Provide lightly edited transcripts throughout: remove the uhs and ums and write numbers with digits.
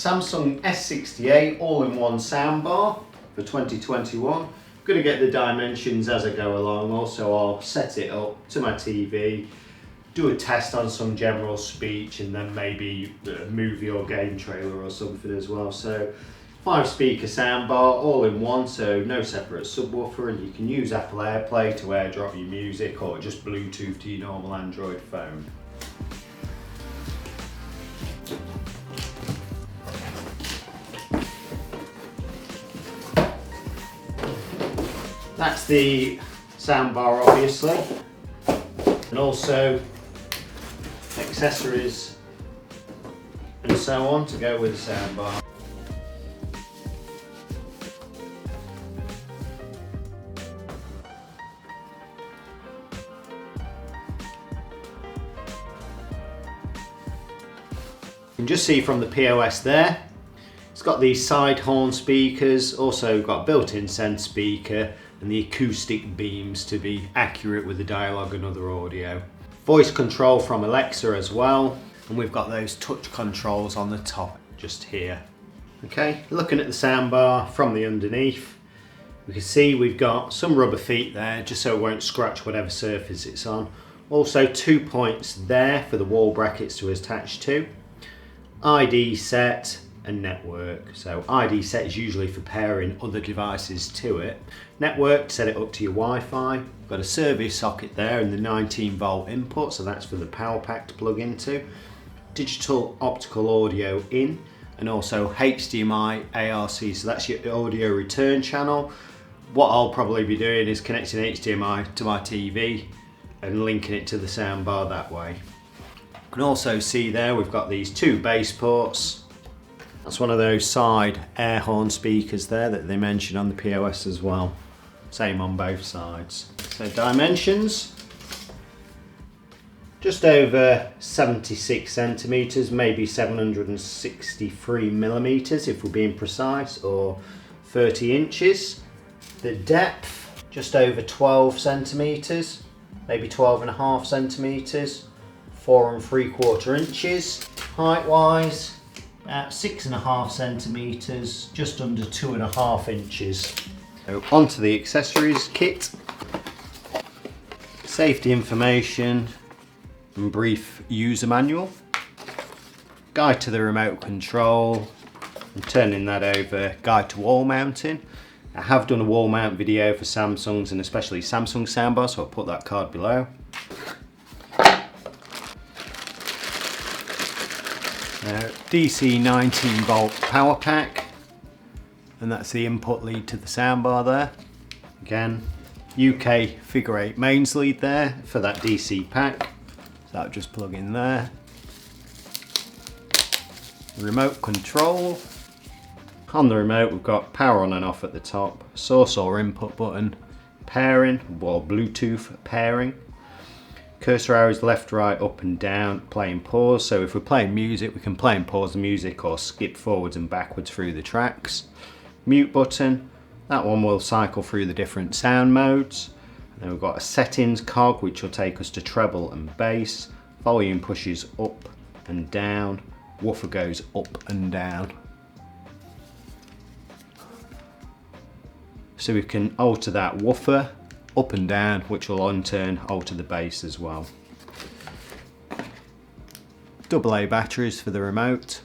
Samsung S60A all-in-one soundbar for 2021. I'm going to get the dimensions as I go along. Also, I'll set it up to my TV, do a test on some general speech, and then maybe a movie or game trailer or something as well. So 5-speaker soundbar all in one, so no separate subwoofer, and you can use Apple AirPlay to airdrop your music or just Bluetooth to your normal Android phone. That's the soundbar, obviously, and also accessories and so on to go with the soundbar. You can just see from the POS there, it's got these side horn speakers, also got built-in sense speaker and the acoustic beams to be accurate with the dialogue and other audio. Voice control from Alexa as well, and we've got those touch controls on the top just here. Okay, looking at the soundbar from the underneath, we can see we've got some rubber feet there just so it won't scratch whatever surface it's on. Also 2 points there for the wall brackets to attach to. ID set and network. So ID set is usually for pairing other devices to it. Network, set it up to your Wi-Fi. Got a service socket there and the 19-volt input, so that's for the power pack to plug into. Digital optical audio in, and also HDMI ARC, so that's your audio return channel. What I'll probably be doing is connecting HDMI to my TV and linking it to the soundbar that way. You can also see there we've got these 2 bass ports. That's one of those side air horn speakers there that they mention on the POS as well. Same on both sides. So dimensions, just over 76 centimeters, maybe 763 millimeters if we're being precise, or 30 inches. The depth, just over 12 centimeters, maybe 12.5 centimeters, 4 3/4 inches. Height wise, at 6.5 centimeters, just under 2.5 inches. So onto the accessories kit. Safety information and brief user manual. Guide to the remote control and turning that over. Guide to wall mounting. I have done a wall mount video for Samsungs and especially Samsung soundbar, so I'll put that card below. DC 19-volt power pack, and that's the input lead to the soundbar there. Again, UK figure 8 mains lead there for that DC pack, so that'll just plug in there. Remote control. On the remote we've got power on and off at the top, source or input button, pairing or Bluetooth pairing. Cursor arrows left, right, up and down, play and pause. So if we're playing music, we can play and pause the music or skip forwards and backwards through the tracks. Mute button, that one will cycle through the different sound modes. And then we've got a settings cog which will take us to treble and bass. Volume pushes up and down, woofer goes up and down. So we can alter that woofer up and down, which will in turn alter the bass as well. AA batteries for the remote.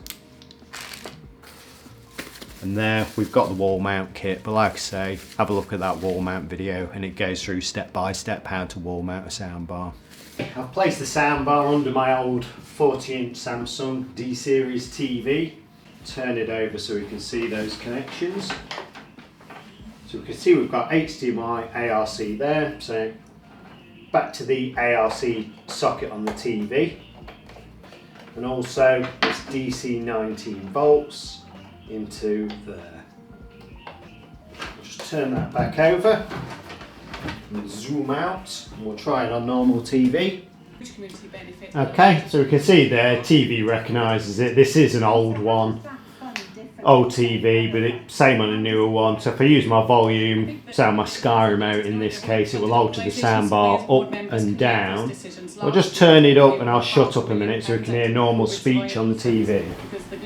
And there we've got the wall mount kit, but like I say, have a look at that wall mount video and it goes through step by step how to wall mount a soundbar. I've placed the soundbar under my old 40-inch Samsung D-Series TV. Turn it over so we can see those connections. So we can see we've got HDMI ARC there, so back to the ARC socket on the TV, and also this DC 19 volts into there. I'll just turn that back over and zoom out, and we'll try it on normal TV. Which community benefit? Okay, so we can see there TV recognises it. This is an old one. Old TV, but it's same on a newer one. So if I use my volume, say on my Sky remote in this case, it will alter the soundbar up and down. I'll just turn it up and I'll shut up a minute so we can hear normal speech on the TV.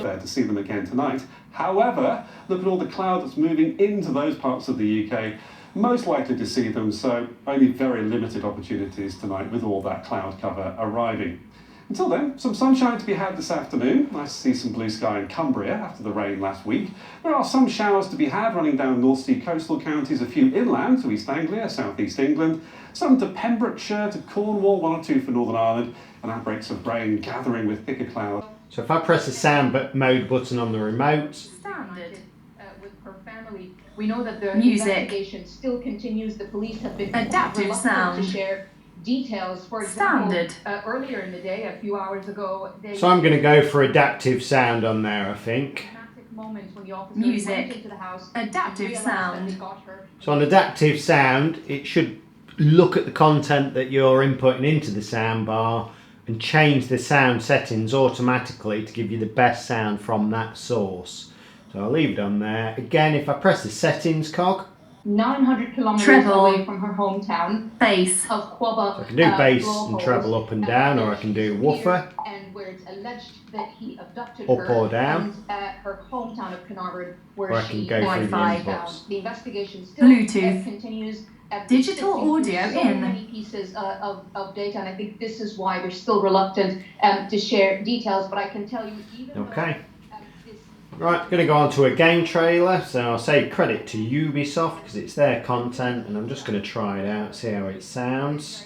there to see them again tonight. However, look at all the cloud that's moving into those parts of the UK. Most likely to see them, so only very limited opportunities tonight with all that cloud cover arriving. Until then, some sunshine to be had this afternoon. Nice to see some blue sky in Cumbria after the rain last week. There are some showers to be had running down North Sea coastal counties, a few inland to East Anglia, South East England, some to Pembrokeshire, to Cornwall, 1 or 2 for Northern Ireland, and outbreaks of rain gathering with thicker clouds. So if I press the sound mode button on the remote, Standard. With her family, we know that the Music. investigation still continues. The police have been Adaptive reluctant sound. to share details. For example, Standard. Earlier in the day, a few hours ago, they so I'm going to go for adaptive sound on there, I think. dramatic moment when the officers Music. went into the house Adaptive and realized sound. that they got her. So on adaptive sound, it should look at the content that you're inputting into the sound bar and change the sound settings automatically to give you the best sound from that source. So I'll leave it on there. Again, if I press the settings cog, 900 kilometers Treble. away from her hometown Bass. of Quabba. so I can do bass and blowholes, treble up and down, or I can do woofer. And where it's alleged that he abducted Up her. or down. And her hometown of Carnarvon, where Or I she can go through the was inputs. found. The investigation still Bluetooth. continues. Digital sifting through audio so in. many pieces of data, and I think this is why they're still reluctant to share details. But I can tell you, even Okay. though, this Right, going to go on to a game trailer. So I'll say credit to Ubisoft because it's their content, and I'm just going to try it out, see how it sounds.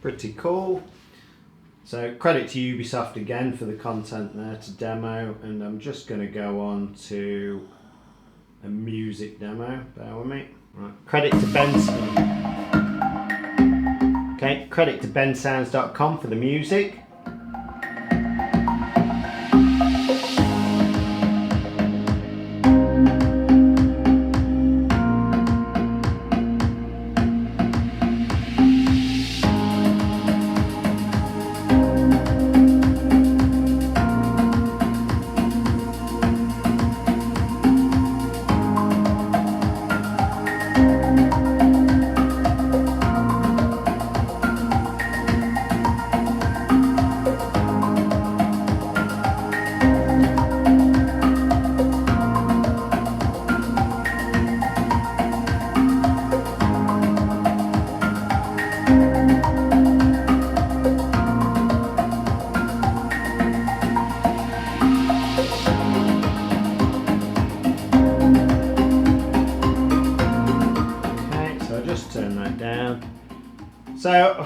Pretty cool. So credit to Ubisoft again for the content there to demo, and I'm just going to go on to a music demo. Bear with me. Right. Credit to Benson. Okay, credit to bensounds.com for the music.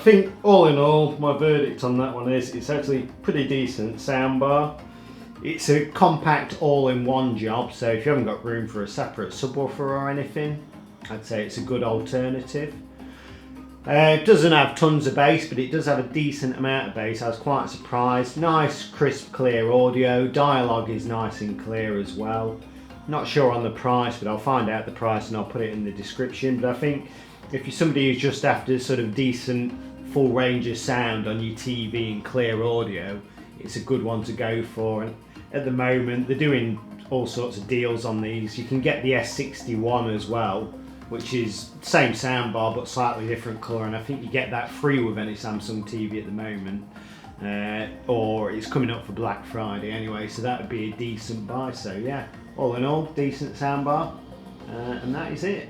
think all in all, my verdict on that one is it's actually pretty decent soundbar. It's a compact all-in-one job, so if you haven't got room for a separate subwoofer or anything, I'd say it's a good alternative. It doesn't have tons of bass, but it does have a decent amount of bass. I was quite surprised. Nice, crisp, clear audio. Dialogue is nice and clear as well. Not sure on the price, but I'll find out the price and I'll put it in the description. But I think if you're somebody who's just after sort of decent full range of sound on your TV and clear audio, it's a good one to go for. And at the moment, they're doing all sorts of deals on these. You can get the S61 as well, which is same soundbar but slightly different colour, and I think you get that free with any Samsung TV at the moment, or it's coming up for Black Friday anyway, so that would be a decent buy. So yeah, all in all, decent soundbar, and that is it.